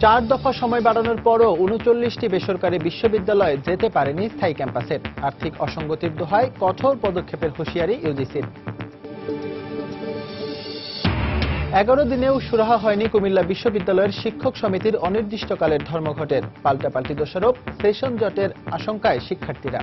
4 দফা সময় বাড়ানোর পরও ৩৯টি বেসরকারি বিশ্ববিদ্যালয় যেতে পারেনি স্থায়ী ক্যাম্পাসে। আর্থিক অসঙ্গতির দোহায় কঠোর পদক্ষেপের হুঁশিয়ারি ইউজিসির। 11 দিনেও সুরাহা হয়নি কুমিল্লা বিশ্ববিদ্যালয়ের শিক্ষক সমিতির অনির্দিষ্টকালের ধর্মঘটের। পাল্টাপাল্টি দোষারোপ, সেশন জটের আশঙ্কায় শিক্ষার্থীরা।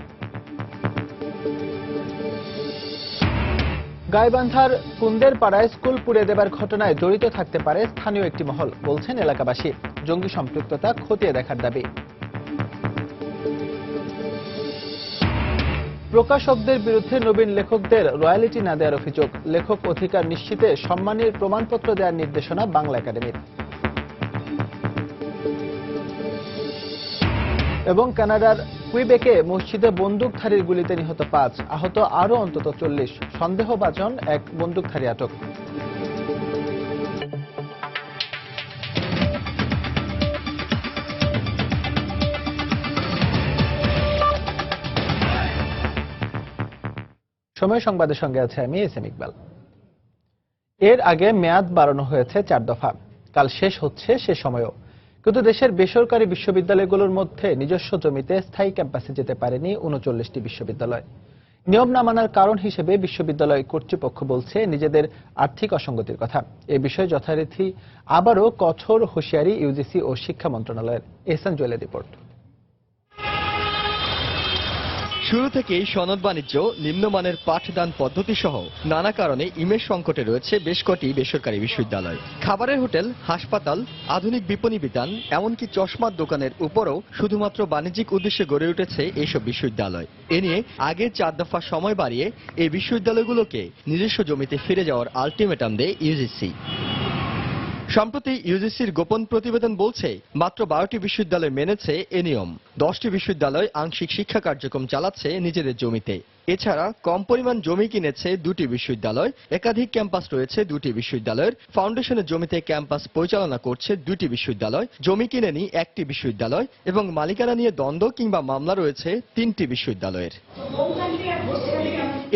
গাইবান্ধার কুন্দের পাড়ায় স্কুল পুড়ে দেবার ঘটনায় জড়িত থাকতে পারে স্থানীয় একটি মহল, বলছেন এলাকাবাসী। জঙ্গি সম্পৃক্ততা খতিয়ে দেখার দাবি। প্রকাশকদের বিরুদ্ধে নবীন লেখকদের রয়্যালিটি না দেওয়ার অভিযোগ। লেখক অধিকার নিশ্চিতে সম্মানের প্রমাণপত্র দেওয়ার নির্দেশনা বাংলা একাডেমির। এবং কানাডার কুইবেকে মসজিদে বন্দুকধারীর গুলিতে নিহত 5, আহত আরও অন্তত 40। সন্দেহভাজন এক বন্দুকধারী আটক। সময় সংবাদের সঙ্গে আছে আমি এসএম ইকবাল। এর আগে মেয়াদ বাড়ানো হয়েছে 4 দফা। কাল শেষ হচ্ছে সে সময়ও। কিন্তু দেশের বেসরকারি বিশ্ববিদ্যালয়গুলোর মধ্যে নিজস্ব জমিতে স্থায়ী ক্যাম্পাসে যেতে পারেনি 39টি বিশ্ববিদ্যালয়। নিয়ম না মানার কারণ হিসেবে বিশ্ববিদ্যালয় কর্তৃপক্ষ বলছে নিজেদের আর্থিক অসঙ্গতির কথা। এ বিষয়ে যথারীতি আবারও কঠোর হুঁশিয়ারি ইউজিসি ও শিক্ষা মন্ত্রণালয়ের। এহসান জুয়েলের রিপোর্ট। শুরু থেকেই সনদ বাণিজ্য, নিম্নমানের পাঠদান পদ্ধতি সহ নানা কারণে ইমেজ সংকটে রয়েছে বেশ কটি বেসরকারি বিশ্ববিদ্যালয়। খাবারের হোটেল, হাসপাতাল, আধুনিক বিপণী বিতান, এমনকি চশমার দোকানের উপরও শুধুমাত্র বাণিজ্যিক উদ্দেশ্যে গড়ে উঠেছে এইসব বিশ্ববিদ্যালয়। এ নিয়ে আগে 4 দফা সময় বাড়িয়ে এই বিশ্ববিদ্যালয়গুলোকে নিজস্ব জমিতে ফিরে যাওয়ার আলটিমেটাম দেয় ইউজিসি। সম্প্রতি ইউজিসির গোপন প্রতিবেদন বলছে মাত্র 12টি বিশ্ববিদ্যালয় মেনেছে এ নিয়ম। 10টি বিশ্ববিদ্যালয় আংশিক শিক্ষা কার্যক্রম চালাচ্ছে নিজেদের জমিতে। এছাড়া কম পরিমাণ জমি কিনেছে 2টি বিশ্ববিদ্যালয়, একাধিক ক্যাম্পাস রয়েছে 2টি বিশ্ববিদ্যালয়ের, ফাউন্ডেশনের জমিতে ক্যাম্পাস পরিচালনা করছে 2টি বিশ্ববিদ্যালয়, জমি কিনেনি 1টি বিশ্ববিদ্যালয় এবং মালিকানা নিয়ে দ্বন্দ্ব কিংবা মামলা রয়েছে 3টি বিশ্ববিদ্যালয়ের।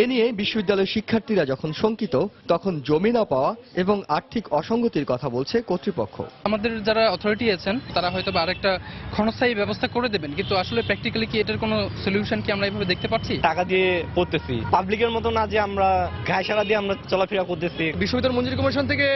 এ নিয়ে বিশ্ববিদ্যালয়ের শিক্ষার্থীরা যখন শঙ্কিত, তখন জমি না পাওয়া এবং আর্থিক অসঙ্গতির কথা বলছে কর্তৃপক্ষ। আমাদের যারা অথরিটি আছেন তারা হয়তো আরেকটা ক্ষণস্থায়ী ব্যবস্থা করে দেবেন, কিন্তু আসলে প্র্যাকটিক্যালি কি এটার কোনো সলিউশন কি আমরা এইভাবে দেখতে পাচ্ছি? টাকা দিয়ে পড়তেছি, পাবলিকের মতো না যে আমরা গায়ে সারা দিয়ে আমরা চলাফেরা করতেছি। বিশ্ববিদ্যালয় মঞ্জুরি কমিশন থেকে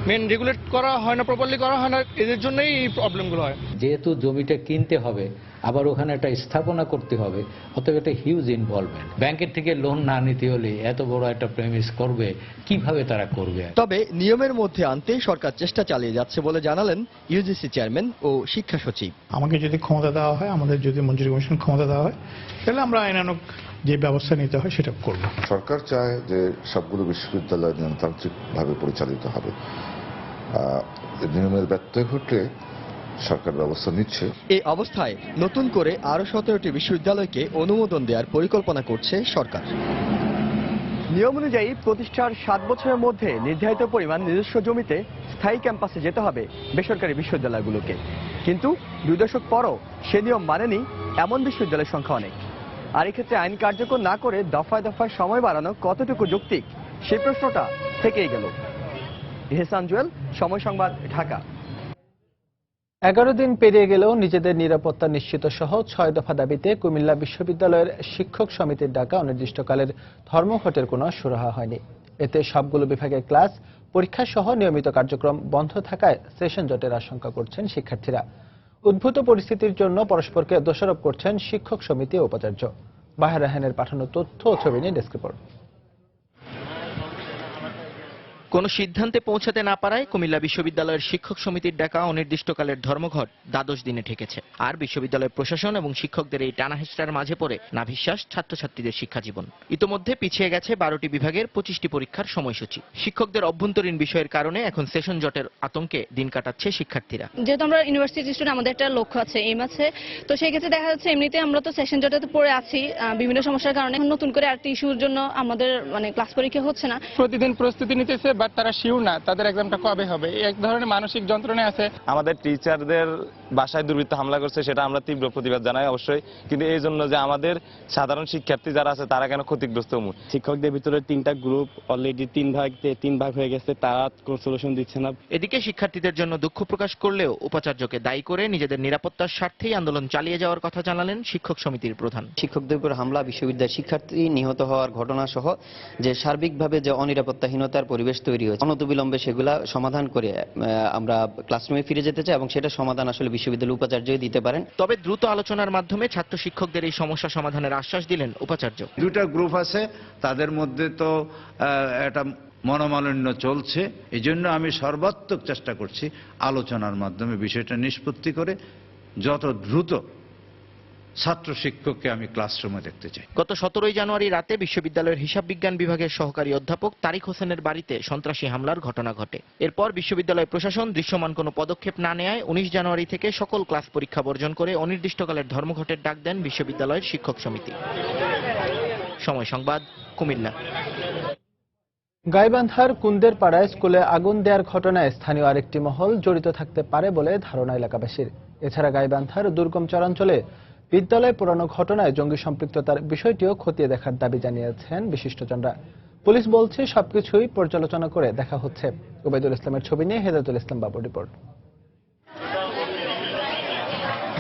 মেন রেগুলেট করা হয় না, প্রপারলি করা হয় না, এদের জন্যই এই প্রবলেমগুলো হয়। যেহেতু জমিটা কিনতে হবে, আবার ওখানে একটা স্থাপনা করতে হবে, অতএব একটা হিউজ ইনভলভমেন্ট। ব্যাংকের থেকে লোন না নিতে হলে এত বড় একটা প্রেমিস করবে, কিভাবে তারা করবে? তবে নিয়মের মধ্যে আনতে সরকার চেষ্টা চালিয়ে যাচ্ছে বলে জানালেন ইউজিসি চেয়ারম্যান ও শিক্ষা সচিব। আমাকে যদি ক্ষমতা দেওয়া হয়, আমাদের যদি মঞ্জুরি কমিশন ক্ষমতা দেওয়া হয়, তাহলে আমরা আইনানুগ যে ব্যবস্থা নিতে হয় সেটা করব। সরকার চায় যে সবগুলো বিশ্ববিদ্যালয় নিয়মতান্ত্রিকভাবে পরিচালিত হবে। নিয়মের ব্যত্যয় ঘটলে সরকার ব্যবস্থা নিচ্ছে। এই অবস্থায় নতুন করে আরো 17টি বিশ্ববিদ্যালয়কে অনুমোদন দেওয়ার পরিকল্পনা করছে সরকার। নিয়ম অনুযায়ী প্রতিষ্ঠার 7 বছরের মধ্যে নির্ধারিত পরিমাণ নিজস্ব জমিতে স্থায়ী ক্যাম্পাসে যেতে হবে বেসরকারি বিশ্ববিদ্যালয়গুলোকে। কিন্তু 2 দশক পরও সে নিয়ম মানেনি এমন বিশ্ববিদ্যালয়ের সংখ্যা অনেক। আর এক্ষেত্রে আইন কার্যকর না করে দফায় দফায় সময় বাড়ানো কতটুকু যৌক্তিক, সেই প্রশ্নটা থেকেই গেল। এহসান জুয়েল, সময় সংবাদ, ঢাকা। 11 দিন পেরিয়ে গেলেও নিজেদের নিরাপত্তা নিশ্চিত সহ 6 দফা দাবিতে কুমিল্লা বিশ্ববিদ্যালয়ের শিক্ষক সমিতির ডাকা অনির্দিষ্টকালের ধর্মঘটের কোনো সুরাহা হয়নি। এতে সবগুলো বিভাগের ক্লাস, পরীক্ষা সহ নিয়মিত কার্যক্রম বন্ধ থাকায় সেশন জটের আশঙ্কা করছেন শিক্ষার্থীরা। উদ্ভূত পরিস্থিতির জন্য পরস্পরকে দোষারোপ করছেন শিক্ষক সমিতি ও উপাচার্য। বাহার রাহানের পাঠানো তথ্য ও ছবি নিয়ে ডেস্ক রিপোর্ট। কোনো সিদ্ধান্তে পৌঁছাতে না পারায় কুমিল্লা বিশ্ববিদ্যালয়ের শিক্ষক সমিতির ডাকা অনির্দিষ্টকালের ধর্মঘট 12 দিনে ঠেকেছে। আর বিশ্ববিদ্যালয় প্রশাসন এবং শিক্ষকদের এই টানাহেঁচড়ার মাঝে পড়ে নাভিশ্বাস ছাত্রছাত্রীদের শিক্ষাজীবন। ইতোমধ্যে পিছিয়ে গেছে 12টি বিভাগের 25টি পরীক্ষার সময়সূচি। শিক্ষকদের অভ্যন্তরীণ বিষয়ের কারণে এখন সেশন জটের আতঙ্কে দিন কাটাচ্ছে শিক্ষার্থীরা। যেহেতু আমরা ইউনিভার্সিটি স্টুডেন্ট, আমাদের একটা লক্ষ্য আছে, এইম আছে, তো সেই ক্ষেত্রে দেখা যাচ্ছে এমনিতে আমরা তো সেশন জটেতে পড়ে আছি বিভিন্ন সমস্যার কারণে। নতুন করে আরেকটি ইস্যুর জন্য আমাদের ক্লাস পরীক্ষা হচ্ছে না। প্রতিদিন প্রস্তুতি নিতেছে বাট তারা শিওর না তাদের এক্সামটা কবে হবে, এক ধরনের মানসিক যন্ত্রণা আছে। আমাদের টিচারদের বাসায় দুর্বৃত্ত হামলা করছে, সেটা আমরা তীব্র প্রতিবাদ জানাই অবশ্যই, কিন্তু এই জন্য যে আমাদের সাধারণ শিক্ষার্থী যারা আছে তারা কেন ক্ষতিগ্রস্ত হবো? শিক্ষকদের ভিতরে 3টা গ্রুপ অলরেডি 3 ভাগ হয়ে গেছে, তারা কোনো সলিউশন দিচ্ছে না। এদিকে শিক্ষার্থীদের জন্য দুঃখ প্রকাশ করলেও উপাচার্যকে দায়ী করে নিজেদের নিরাপত্তার স্বার্থেই আন্দোলন চালিয়ে যাওয়ার কথা জানালেন শিক্ষক সমিতির প্রধান। শিক্ষকদের উপর হামলা, বিশ্ববিদ্যালয়ের শিক্ষার্থী নিহত হওয়ার ঘটনা সহ যে সার্বিকভাবে যে অনিরাপত্তাহীনতার পরিবেশ তৈরি হয়েছে, অনতিবিলম্বে সেগুলা সমাধান করে আমরা ক্লাসরুমে ফিরে যেতে চাই এবং সেটা সমাধান আসলে বিশ্ববিদ্যালয় উপাচার্যই দিতে পারেন। তবে দ্রুত আলোচনার মাধ্যমে ছাত্র শিক্ষকদের এই সমস্যা সমাধানের আশ্বাস দিলেন উপাচার্য। 2টা গ্রুপ আছে, তাদের মধ্যে তো একটা মনোমালিন্য চলছে, এই জন্য আমি সর্বাত্মক চেষ্টা করছি আলোচনার মাধ্যমে বিষয়টা নিষ্পত্তি করে যত দ্রুত ছাত্র শিক্ষককে আমি ক্লাসরুমে দেখতে চাই। গত 17 জানুয়ারি রাতে বিশ্ববিদ্যালয়ের হিসাব বিজ্ঞান বিভাগের সহকারী অধ্যাপক তারিক হোসেনের বাড়িতে সন্ত্রাসী হামলার ঘটনা ঘটে। এরপর বিশ্ববিদ্যালয় প্রশাসন দৃশ্যমান কোনো পদক্ষেপ না নেয় 19 জানুয়ারি থেকে সকল ক্লাস পরীক্ষা বর্জন করে অনির্দিষ্টকালের ধর্মঘটের ডাক দেন বিশ্ববিদ্যালয়ের শিক্ষক সমিতি। সময় সংবাদ, কুমিল্লা। গাইবান্ধার কুন্দের পাড়ায় স্কুলে আগুন দেওয়ার ঘটনায় স্থানীয় আরেকটি মহল জড়িত থাকতে পারে বলে ধারণা এলাকাবাসীর। এছাড়া গাইবান্ধার দুর্গম চরাঞ্চলে বিদ্যালয়ে পোড়ানো ঘটনায় জঙ্গি সম্পৃক্ততার বিষয়টিও খতিয়ে দেখার দাবি জানিয়েছেন বিশিষ্টজনরা। পুলিশ বলছে সবকিছুই পর্যালোচনা করে দেখা হচ্ছে। ওবায়দুল ইসলামের ছবি নিয়ে হেদায়েতুল ইসলাম বাবুর রিপোর্ট।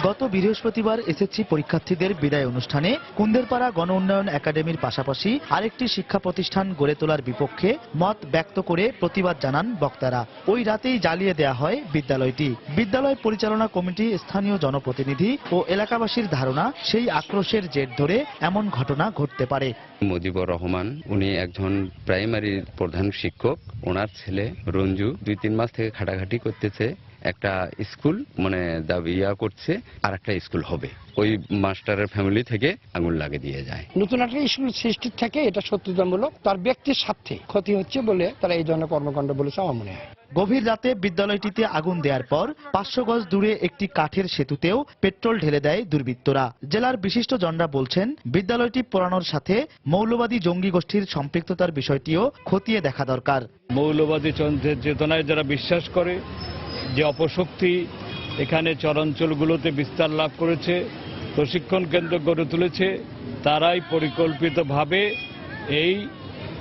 গত বৃহস্পতিবার এসএসসি পরীক্ষার্থীদের বিদায় অনুষ্ঠানে কুন্দেরপাড়া গণ উন্নয়ন একাডেমির পাশাপাশি আরেকটি শিক্ষা প্রতিষ্ঠান গড়ে তোলার বিপক্ষে মত ব্যক্ত করে প্রতিবাদ জানান বক্তারা। ওই রাতেই জ্বালিয়ে দেয়া হয় বিদ্যালয়টি। বিদ্যালয় পরিচালনা কমিটি, স্থানীয় জনপ্রতিনিধি ও এলাকাবাসীর ধারণা সেই আক্রোশের জের ধরে এমন ঘটনা ঘটতে পারে। মুজিবুর রহমান, উনি একজন প্রাইমারি প্রধান শিক্ষক, ওনার ছেলে রঞ্জু 2-3 মাস থেকে খাটাখাটি করতেছে, একটা স্কুল দাবি করছে আর একটা স্কুল হবে, ওই মাস্টারের ফ্যামিলি থেকে আগুন লাগিয়ে দিয়ে যায়। নতুন একটা স্কুল সৃষ্টির থেকে এটা সত্যতামূলক, তার ব্যক্তির স্বার্থে ক্ষতি হচ্ছে বলে তারা এই ধরনের কর্মকাণ্ড বলেছে আমার মনে হয়। গভীর রাতে বিদ্যালয়টিতে আগুন দেওয়ার পর 500 গজ দূরে একটি কাঠের সেতুতেও পেট্রোল ঢেলে দেয় দুর্বৃত্তরা। জেলার বিশিষ্টজনরা বলছেন বিদ্যালয়টি পোড়ানোর সাথে মৌলবাদী জঙ্গি গোষ্ঠীর সম্পৃক্ততার বিষয়টিও খতিয়ে দেখা দরকার। মৌলবাদী চেতনায় যারা বিশ্বাস করে, যে অপশক্তি এখানে চরাঞ্চলগুলোতে বিস্তার লাভ করেছে, প্রশিক্ষণ কেন্দ্র গড়ে তুলেছে, তারাই পরিকল্পিতভাবে এই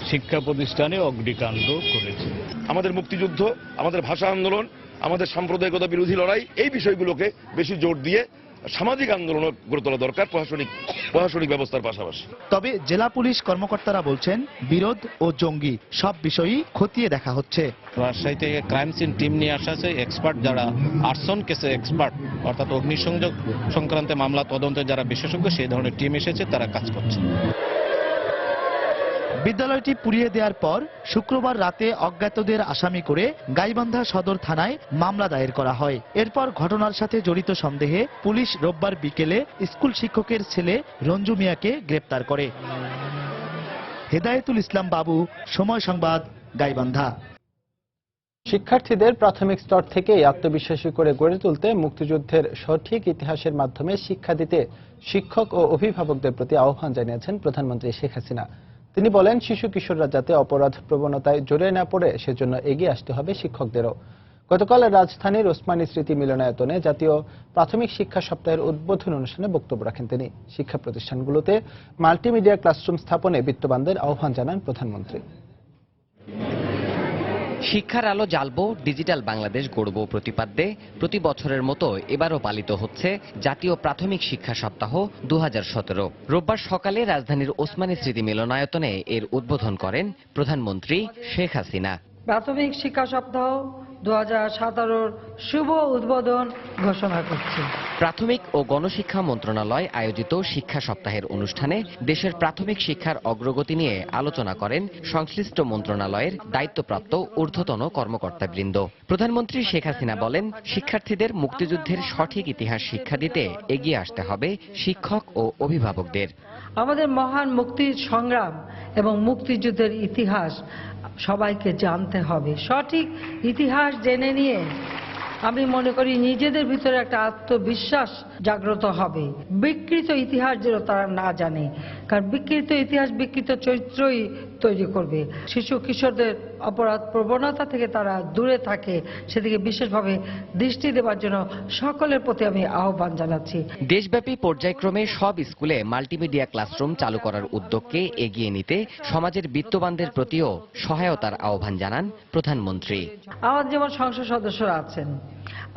শিক্ষা প্রতিষ্ঠানে অগ্নিকাণ্ড করেছে। আমাদের মুক্তিযুদ্ধ, আমাদের ভাষা আন্দোলন, আমাদের সাম্প্রদায়িকতা বিরোধী লড়াই, এই বিষয়গুলোকে বেশি জোর দিয়ে সামাজিক আন্দোলন গড়ে তোলা দরকার প্রশাসনিক ব্যবস্থার পাশাপাশি। তবে জেলা পুলিশ কর্মকর্তারা বলছেন বিরোধ ও জঙ্গি সব বিষয়ই খতিয়ে দেখা হচ্ছে। রাজশাহী থেকে ক্রাইম সিন টিম নিয়ে আসা আছে, এক্সপার্ট যারা আর্সন কেসে এক্সপার্ট, অর্থাৎ অগ্নিসংযোগ সংক্রান্ত মামলা তদন্তে যারা বিশেষজ্ঞ, সেই ধরনের টিম এসেছে, তারা কাজ করছে। বিদ্যালয়টি পুড়িয়ে দেওয়ার পর শুক্রবার রাতে অজ্ঞাতদের আসামি করে গাইবান্ধা সদর থানায় মামলা দায়ের করা হয়। এরপর ঘটনার সাথে জড়িত সন্দেহে পুলিশ রোববার বিকেলে স্কুল শিক্ষকের ছেলে রঞ্জু মিয়াকে গ্রেপ্তার করে। হেদায়েতুল ইসলাম বাবু, সময় সংবাদ, গাইবান্ধা। শিক্ষার্থীদের প্রাথমিক স্তর থেকেই আত্মবিশ্বাসী করে গড়ে তুলতে মুক্তিযুদ্ধের সঠিক ইতিহাসের মাধ্যমে শিক্ষা দিতে শিক্ষক ও অভিভাবকদের প্রতি আহ্বান জানিয়েছেন প্রধানমন্ত্রী শেখ হাসিনা। তিনি বলেন, শিশু কিশোররা যাতে অপরাধ প্রবণতায় জড়িয়ে না পড়ে সেজন্য এগিয়ে আসতে হবে শিক্ষকদেরও। গতকাল রাজধানীর ওসমানী স্মৃতি মিলনায়তনে জাতীয় প্রাথমিক শিক্ষা সপ্তাহের উদ্বোধন অনুষ্ঠানে বক্তব্য রাখেন তিনি। শিক্ষা প্রতিষ্ঠানগুলোতে মাল্টিমিডিয়া ক্লাসরুম স্থাপনে বিত্তবানদের আহ্বান জানান প্রধানমন্ত্রী। শিক্ষার আলো জ্বালবো, ডিজিটাল বাংলাদেশ গড়ব প্রতিপাদ্যে প্রতি বছরের মতো এবারও পালিত হচ্ছে জাতীয় প্রাথমিক শিক্ষা সপ্তাহ 2017। রোববার সকালে রাজধানীর ওসমানী স্মৃতি মিলনায়তনে এর উদ্বোধন করেন প্রধানমন্ত্রী শেখ হাসিনা। প্রাথমিক শিক্ষা সপ্তাহ 2017 শুভ উদ্বোধন ঘোষণা করছি। প্রাথমিক ও গণশিক্ষা মন্ত্রণালয় আয়োজিত শিক্ষা সপ্তাহের অনুষ্ঠানে দেশের প্রাথমিক শিক্ষার অগ্রগতি নিয়ে আলোচনা করেন সংশ্লিষ্ট মন্ত্রণালয়ের দায়িত্বপ্রাপ্ত ঊর্ধ্বতন কর্মকর্তাবৃন্দ। প্রধানমন্ত্রী শেখ হাসিনা বলেন, শিক্ষার্থীদের মুক্তিযুদ্ধের সঠিক ইতিহাস শিক্ষা দিতে এগিয়ে আসতে হবে শিক্ষক ও অভিভাবকদের। আমাদের মহান মুক্তির সংগ্রাম এবং মুক্তিযুদ্ধের ইতিহাস সবাইকে জানতে হবে। সঠিক ইতিহাস জেনে নিয়ে আমি মনে করি নিজেদের ভিতরে একটা আত্মবিশ্বাস জাগ্রত হবে। বিকৃত ইতিহাস যেন তারা না জানে, কারণ বিকৃত ইতিহাস বিকৃত চরিত্রই তৈরি করবে। শিশু কিশোরদের অপরাধ প্রবণতা থেকে তারা দূরে থাকে সেদিকে বিশেষভাবে দৃষ্টি দেওয়ার জন্য সকলের প্রতি আমি আহ্বান জানাচ্ছি। দেশব্যাপী পর্যায়ক্রমে সব স্কুলে মাল্টিমিডিয়া ক্লাসরুম চালু করার উদ্যোগকে এগিয়ে নিতে সমাজের বিত্তবানদের প্রতিও সহায়তার আহ্বান জানান প্রধানমন্ত্রী। আমাদের যেমন সংসদ সদস্যরা আছেন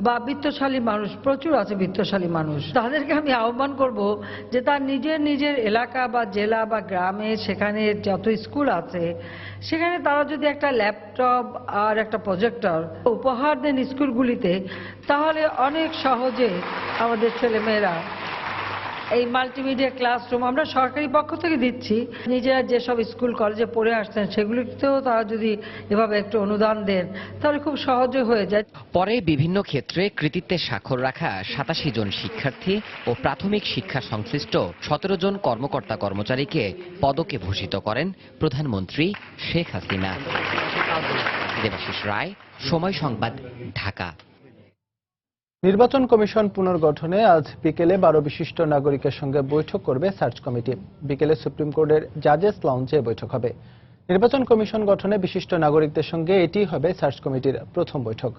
বা বিত্তশালী মানুষ প্রচুর আছে, বিত্তশালী মানুষ, তাদেরকে আমি আহ্বান করব যে তার নিজের এলাকা বা জেলা বা গ্রামে সেখানে যত স্কুল আছে সেখানে তারা যদি একটা ল্যাপটপ আর একটা প্রজেক্টর উপহার দেন স্কুলগুলিতে, তাহলে অনেক সহজে আমাদের ছেলেমেয়েরা এই মাল্টিমিডিয়া ক্লাসরুম আমরা সরকারি পক্ষ থেকে দিচ্ছি, নিজেরা যেসব স্কুল কলেজে পড়ে আসছেন সেগুলিতেও তারা যদি এভাবে একটু অনুদান দেন তাহলে খুব সহজে হয়ে যায়। পরে বিভিন্ন ক্ষেত্রে কৃতিত্বের স্বাক্ষর রাখা 87 জন শিক্ষার্থী ও প্রাথমিক শিক্ষা সংশ্লিষ্ট 17 জন কর্মকর্তা কর্মচারীকে পদকে ভূষিত করেন প্রধানমন্ত্রী শেখ হাসিনা। দেবাশিস রায়, সময় সংবাদ, ঢাকা। নির্বাচন কমিশন পুনর্গঠনে আজ বিকেলে 12 বিশিষ্ট নাগরিকের সঙ্গে বৈঠক করবে সার্চ কমিটি। বিকেলে সুপ্রিম কোর্টের জাজেস লাউঞ্জে বৈঠক হবে। নির্বাচন কমিশন গঠনে বিশিষ্ট নাগরিকদের সঙ্গে এটি হবে সার্চ কমিটির প্রথম বৈঠক।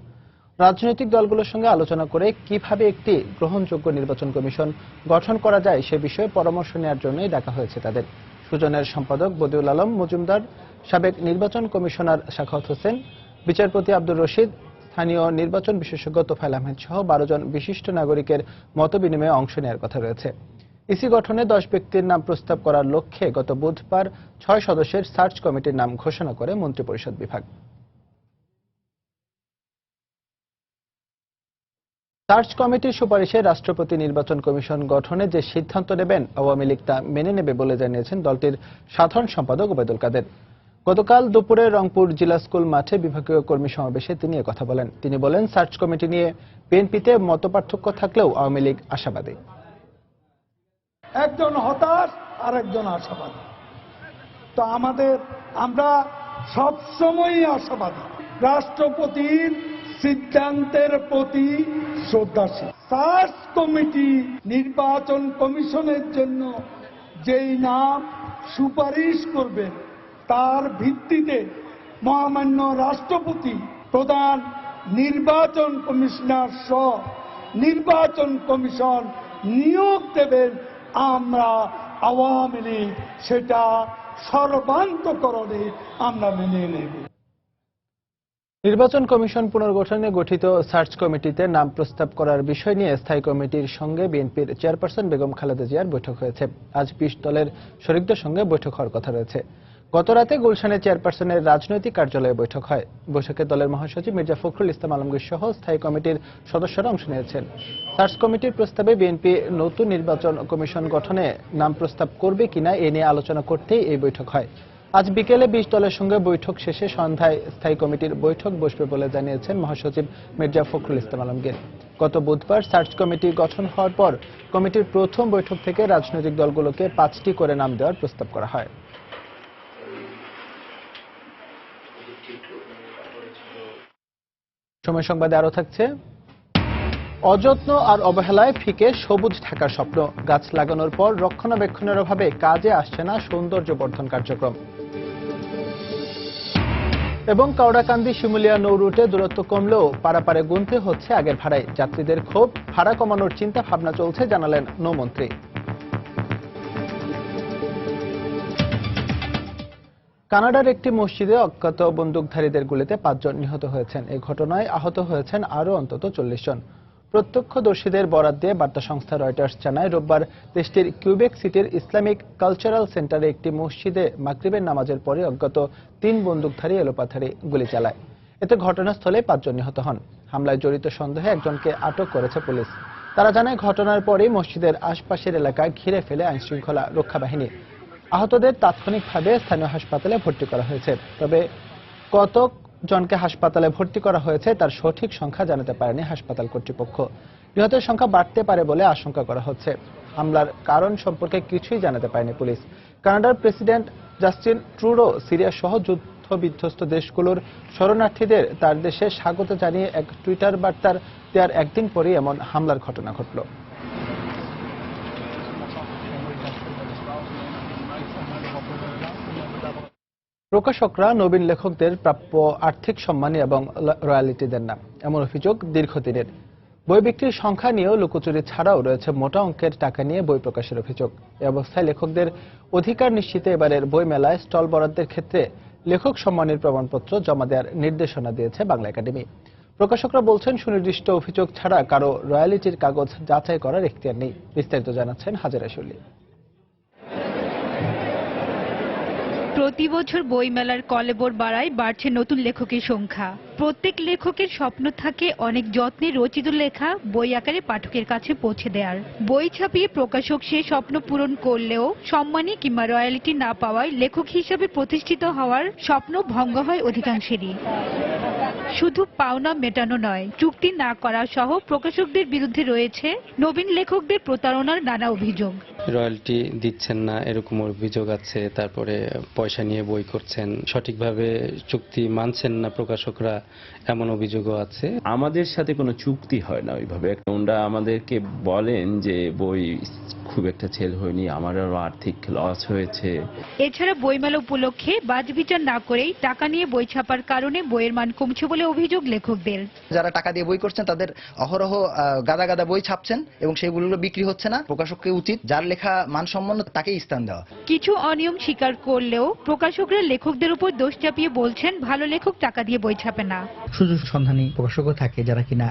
রাজনৈতিক দলগুলোর সঙ্গে আলোচনা করে কিভাবে একটি গ্রহণযোগ্য নির্বাচন কমিশন গঠন করা যায় সে বিষয়ে পরামর্শ নেওয়ার জন্যই ডাকা হয়েছে তাদের। সুজনের সম্পাদক বদিউল আলম মজুমদার, সাবেক নির্বাচন কমিশনার সাখাওয়াত হোসেন, বিচারপতি আব্দুর রশিদ, স্থানীয় নির্বাচন বিশেষজ্ঞ তোফায়েল আহমেদ সহ 12 জন বিশিষ্ট নাগরিকের মতবিনিময়ে অংশ নেওয়ার কথা রয়েছে। ইসি গঠনে 10 ব্যক্তির নাম প্রস্তাব করার লক্ষ্যে গত বুধবার 6 সদস্যের সার্চ কমিটির নাম ঘোষণা করে মন্ত্রিপরিষদ বিভাগ। সার্চ কমিটির সুপারিশে রাষ্ট্রপতি নির্বাচন কমিশন গঠনে যে সিদ্ধান্ত নেবেন আওয়ামী লীগ তা মেনে নেবে বলে জানিয়েছেন দলটির সাধারণ সম্পাদক ওবায়দুল কাদের। গতকাল দুপুরে রংপুর জিলা স্কুল মাঠে বিভাগীয় কর্মী সমাবেশে তিনি কথা বলেন। তিনি বলেন, সার্চ কমিটি নিয়ে বিএনপিতে মতপার্থক্য থাকলেও আওয়ামী লীগ আশাবাদী। একজন হতাশ আর একজন আশাবাদী। তো আমরা সবসময়ই আশাবাদী, রাষ্ট্রপতির সিদ্ধান্তের প্রতি শ্রদ্ধাশীল। সার্চ কমিটি নির্বাচন কমিশনের জন্য যেই নাম সুপারিশ করবেন তার ভিত্তিতে মহামান্য রাষ্ট্রপতি প্রধান নির্বাচন কমিশনার সহ নির্বাচন কমিশন নিয়োগ দেবেন। আমরা আওয়ামী লীগ সেটা সর্বান্তকরণে আমরা মেনে নেব। নির্বাচন কমিশন পুনর্গঠনে গঠিত সার্চ কমিটিতে নাম প্রস্তাব করার বিষয় নিয়ে স্থায়ী কমিটির সঙ্গে বিএনপির চেয়ারপারসন বেগম খালেদা জিয়ার বৈঠক হয়েছে। আজ 20 দলের শরিকদের সঙ্গে বৈঠক হওয়ার কথা রয়েছে। গতরাতে গুলশানে চেয়ারপারসনের রাজনৈতিক কার্যালয়ে বৈঠক হয়। বৈঠকে দলের মহাসচিব মির্জা ফখরুল ইসলাম আলমগীর সহ স্থায়ী কমিটির সদস্যরা অংশ নিয়েছেন। সার্চ কমিটির প্রস্তাবে বিএনপি নতুন নির্বাচন কমিশন গঠনে নাম প্রস্তাব করবে কিনা এ নিয়ে আলোচনা করতেই এই বৈঠক হয়। আজ বিকেলে 20 দলের সঙ্গে বৈঠক শেষে সন্ধ্যায় স্থায়ী কমিটির বৈঠক বসবে বলে জানিয়েছেন মহাসচিব মির্জা ফখরুল ইসলাম আলমগীর। গত বুধবার সার্চ কমিটি গঠন হওয়ার পর কমিটির প্রথম বৈঠক থেকে রাজনৈতিক দলগুলোকে 5টি করে নাম দেওয়ার প্রস্তাব করা হয়। সময় সংবাদে আরো থাকছে, অযত্ন আর অবহেলায় ফিকে সবুজ ঢাকার স্বপ্ন, গাছ লাগানোর পর রক্ষণাবেক্ষণের অভাবে কাজে আসছে না সৌন্দর্য বর্ধন কার্যক্রম। এবং কাওড়াকান্দি শিমুলিয়া নৌ রুটে দূরত্ব কমলেও পারাপারে গুনতে হচ্ছে আগের ভাড়ায়। যাত্রীদের ক্ষোভ, ভাড়া কমানোর চিন্তা ভাবনা চলছে জানালেন নৌমন্ত্রী। কানাডার একটি মসজিদে অজ্ঞাত বন্দুকধারীদের গুলিতে 5 জন নিহত হয়েছেন। এই ঘটনায় আহত হয়েছেন আরও অন্তত 40 জন। প্রত্যক্ষদর্শীদের বরাত দিয়ে বার্তা সংস্থা রয়টার্স জানায়, রোববার দেশটির কিউবেক সিটির ইসলামিক কালচারাল সেন্টারে একটি মসজিদে মাগরিবের নামাজের পরে অজ্ঞাত 3 বন্দুকধারী এলোপাথারি গুলি চালায়। এতে ঘটনাস্থলে 5 জন নিহত হন। হামলায় জড়িত সন্দেহে একজনকে আটক করেছে পুলিশ। তারা জানায়, ঘটনার পরেই মসজিদের আশপাশের এলাকায় ঘিরে ফেলে আইনশৃঙ্খলা রক্ষা বাহিনী। আহতদের তাৎক্ষণিকভাবে স্থানীয় হাসপাতালে ভর্তি করা হয়েছে। তবে কতজনকে হাসপাতালে ভর্তি করা হয়েছে তার সঠিক সংখ্যা জানাতে পারেনি হাসপাতাল কর্তৃপক্ষ। নিহতের সংখ্যা বাড়তে পারে বলে আশঙ্কা করা হচ্ছে। হামলার কারণ সম্পর্কে কিছুই জানাতে পারেনি পুলিশ। কানাডার প্রেসিডেন্ট জাস্টিন ট্রুডো সিরিয়া সহ যুদ্ধ বিধ্বস্ত দেশগুলোর শরণার্থীদের তার দেশে স্বাগত জানিয়ে এক টুইটার বার্তার দেওয়ার একদিন পরেই এমন হামলার ঘটনা ঘটল। প্রকাশকরা নবীন লেখকদের প্রাপ্য আর্থিক সম্মানী এবং রয়্যালিটি দেন না, এমন অভিযোগ দীর্ঘদিনের। বই বিক্রির সংখ্যা নিয়েও লুকোচুরি ছাড়াও রয়েছে মোটা অঙ্কের টাকা নিয়ে বই প্রকাশের অভিযোগ। এ অবস্থায় লেখকদের অধিকার নিশ্চিতে এবারের বই মেলায় স্টল বরাদ্দের ক্ষেত্রে লেখক সম্মানীর প্রমাণপত্র জমা দেওয়ার নির্দেশনা দিয়েছে বাংলা একাডেমি। প্রকাশকরা বলছেন, সুনির্দিষ্ট অভিযোগ ছাড়া কারো রয়্যালিটির কাগজ যাচাই করার এখতিয়ার নেই। বিস্তারিত জানাচ্ছেন হাজেরা শুলি। প্রতি বছর বইমেলার কলেবর বাড়ায় বাড়ছে নতুন লেখকের সংখ্যা। প্রত্যেক লেখকের স্বপ্ন থাকে অনেক যত্নে রচিত লেখা বই আকারে পাঠকের কাছে পৌঁছে দেওয়ার। বই ছাপিয়ে প্রকাশক সে স্বপ্ন পূরণ করলেও সম্মানী কিংবা রয়্যালিটি না পাওয়ায় লেখক হিসেবে প্রতিষ্ঠিত হওয়ার স্বপ্ন ভঙ্গ হয় অধিকাংশেরই। শুধু পাওনা মেটানো নয়, চুক্তি না করা সহ প্রকাশকদের বিরুদ্ধে রয়েছে নবীন লেখকদের প্রতারণার নানা অভিযোগ। রয়্যালটি দিচ্ছেন না এরকম অভিযোগ আছে, তারপরে পয়সা নিয়ে বই করছেন, সঠিকভাবে চুক্তি মানছেন না প্রকাশকরা, এমন অভিযোগও আছে। আমাদের সাথে কোনো চুক্তি হয় না ওইভাবে। ওনারা আমাদেরকে বলেন যে বই খুব একটা সেল হয়নি, আমারও আর্থিক লস হয়েছে। এছাড়া বইমেলা উপলক্ষে বাছবিচার না করেই টাকা নিয়ে বই ছাপার কারণে বইয়ের মান কমছে বলে অভিযোগ লেখকদের। যারা টাকা দিয়ে বই করছেন তাদের অহরহ গাদা গাদা বই ছাপছেন এবং সেগুলো বিক্রি হচ্ছে না। প্রকাশককে উচিত যার লেখা মানসম্পন্ন তাকেই স্থান দেওয়া। কিছু অনিয়ম স্বীকার করলেও প্রকাশকরা লেখকদের উপর দোষ চাপিয়ে বলছেন, ভালো লেখক টাকা দিয়ে বই ছাপে না। সুযোগ সন্ধানী প্রকাশকও থাকে যারা কিনা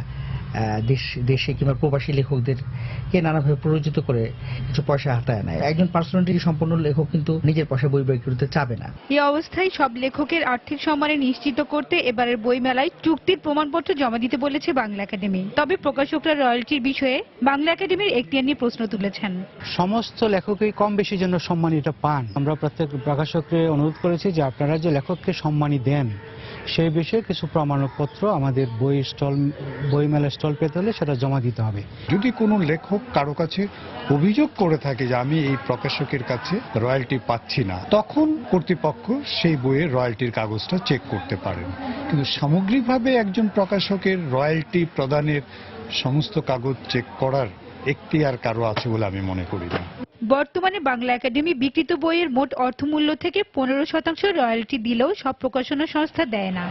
দেশে কিংবা প্রবাসী লেখকদেরকে নানাভাবে প্ররোচিত করে কিছু পয়সা হাতায় নেয়। একজন পার্সোনালিটি সম্পন্ন লেখক কিন্তু নিজের পয়সা বই বিক্রি করতে চাবে না। এই অবস্থায় সব লেখকের আর্থিক সম্মানে নিশ্চিত করতে এবারের বই মেলায় চুক্তির প্রমাণপত্র জমা দিতে বলেছে বাংলা একাডেমি। তবে প্রকাশকরা রয়্যালটির বিষয়ে বাংলা একাডেমির এখতিয়ার নিয়ে প্রশ্ন তুলেছেন। সমস্ত লেখকই কম বেশি জন্য সম্মানিটা পান। আমরা প্রত্যেক প্রকাশককে অনুরোধ করেছি যে আপনারা যে লেখককে সম্মানী দেন সেই বিষয়ে কিছু প্রমাণপত্র আমাদের বই মেলা স্টল পেতে হলে সেটা জমা দিতে হবে। যদি কোনো লেখক কারো কাছে অভিযোগ করে থাকে যে আমি এই প্রকাশকের কাছে রয়্যালটি পাচ্ছি না, তখন কর্তৃপক্ষ সেই বইয়ের রয়্যালটির কাগজটা চেক করতে পারেন। কিন্তু সামগ্রিকভাবে একজন প্রকাশকের রয়্যালটি প্রদানের সমস্ত কাগজ চেক করার এখতিয়ার কারো আছে বলে আমি মনে করি না। বর্তমানে বাংলা একাডেমি বিক্রিত বইয়ের মোট অর্থমূল্য থেকে 15% রয়্যালটি দিলেও সব প্রকাশনা সংস্থা দেয় না।